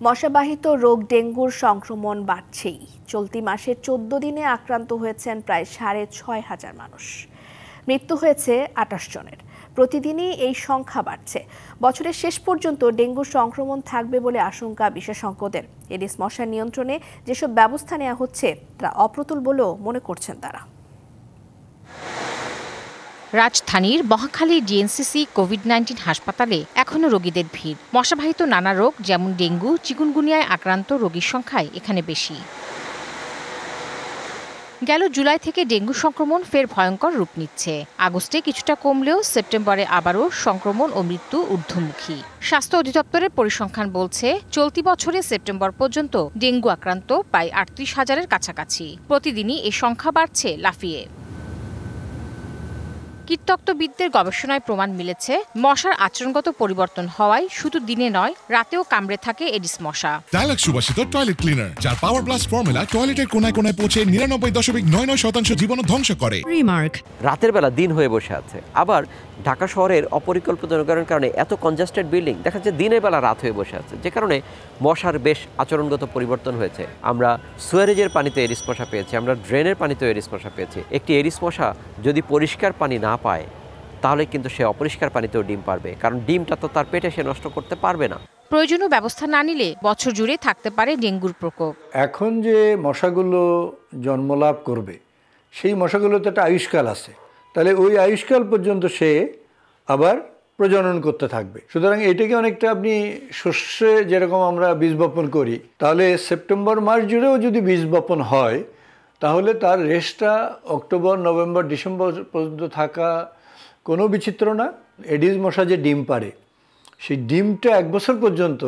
মশাবাহিত রোগ ডেঙ্গুর সংক্রমণ বাড়ছেই। চলতি মাসে ১৪ দিনে আক্রান্ত হয়েছেন প্রায় ৬,৫০০ মানুষ। মৃত্যু হয়েছে ২৮ জনের। প্রতিদিনই এই সংখ্যা বাড়ছে। বছরের শেষ পর্যন্ত ডেঙ্গুর সংক্রমণ থাকবে বলে আশঙ্কা বিশেষজ্ঞদের। এডিস মশা নিয়ন্ত্রণে যেসব ব্যবস্থা নেওয়া হচ্ছে তা অপ্রতুল বলেও মনে করছেন তারা। রাজধানীর মহাখালী ডিএনসিসি কোভিড-19 হাসপাতালে এখনো রোগীদের ভিড়। মশাবাহিত নানা রোগ যেমন ডেঙ্গু, চিকুনগুনিয়ায় আক্রান্ত রোগীর সংখ্যাই এখানে বেশি। গেল জুলাই থেকে ডেঙ্গু সংক্রমণ ফের ভয়ঙ্কর রূপ নিচ্ছে। আগস্টে কিছুটা কমলেও সেপ্টেম্বরে আবারও সংক্রমণ ও মৃত্যু ঊর্ধ্বমুখী। স্বাস্থ্য অধিদপ্তরের পরিসংখ্যান বলছে, চলতি বছরে সেপ্টেম্বর পর্যন্ত ডেঙ্গু আক্রান্ত প্রায় ৩৮,০০০-এর কাছাকাছি। প্রতিদিনই এই সংখ্যা বাড়ছে লাফিয়ে। কীটতত্ত্ববিদদের গবেষণায় প্রমাণ মিলেছে, মশার আচরণগত পরিবর্তন হওয়ায় শুধু দিনে নয়, রাতেও কামড়ে থাকে এডিস মশা। ডায়ালগ সুবাসিত টয়লেট ক্লিনার, যার পাওয়ার প্লাস ফর্মুলা টয়লেটের কোনায় কোনায় পৌঁছে ৯৯.৯৯% জীবাণু ধ্বংস করে। রিমার্ক, রাতের বেলা দিন হয়ে বসে আছে। আবার ঢাকা শহরের অপরিকল্পিত নগরের কারণে এত কনজাস্টেড বিল্ডিং দেখা যাচ্ছে দিনের বেলা রাত হয়ে বসে আছে, যে কারণে মশার বেশ আচরণগত পরিবর্তন হয়েছে। আমরা সুয়ারেজের পানিতে এডিস মশা পেয়েছি, আমরা ড্রেনের পানিতেও এডিস মশা পেয়েছি। একটি এডিস মশা যদি পরিষ্কার পানি না পায়, তাহলে কিন্তু সে অপরিষ্কার পানিতেও ডিম পারবে, কারণ ডিমটা তো তার পেটে সে নষ্ট করতে পারবে না। প্রয়োজনীয় ব্যবস্থা না নিলে বছর জুড়ে থাকতে পারে ডেঙ্গুর প্রকোপ। এখন যে মশাগুলো জন্মলাভ করবে, সেই মশাগুলোতে একটা আয়ুষ্কাল আছে, তাহলে ওই আয়ুষ্কাল পর্যন্ত সে আবার প্রজনন করতে থাকবে। সুতরাং এটাকে অনেকটা আপনি শস্যে যেরকম আমরা বীজ বপন করি, তাহলে সেপ্টেম্বর মাস জুড়েও যদি বীজ বপন হয়, তাহলে তার রেস্টটা অক্টোবর, নভেম্বর, ডিসেম্বর পর্যন্ত থাকা কোনো বিচিত্র না। এডিস মশা যে ডিম পারে, সেই ডিমটা ১ বছর পর্যন্ত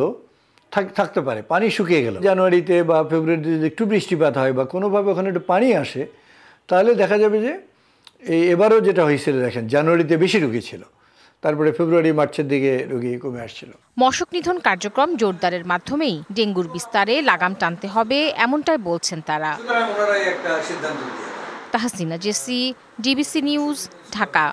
থাকতে পারে। পানি শুকিয়ে গেল, জানুয়ারিতে বা ফেব্রুয়ারিতে যদি একটু বৃষ্টিপাত হয় বা কোনোভাবে ওখানে একটু পানি আসে, তাহলে দেখা যাবে যে এবারও যেটা হয়েছিল, দেখেন জানুয়ারিতে বেশি রোগী ছিল, তারপরে ফেব্রুয়ারি মার্চের দিকে রোগী কমে আসছিল। মশক নিধন কার্যক্রম জোরদারের মাধ্যমেই ডেঙ্গুর বিস্তারে লাগাম টানতে হবে, এমনটাই বলছেন তারা। Tahsina Jessy, DBC news, Dhaka.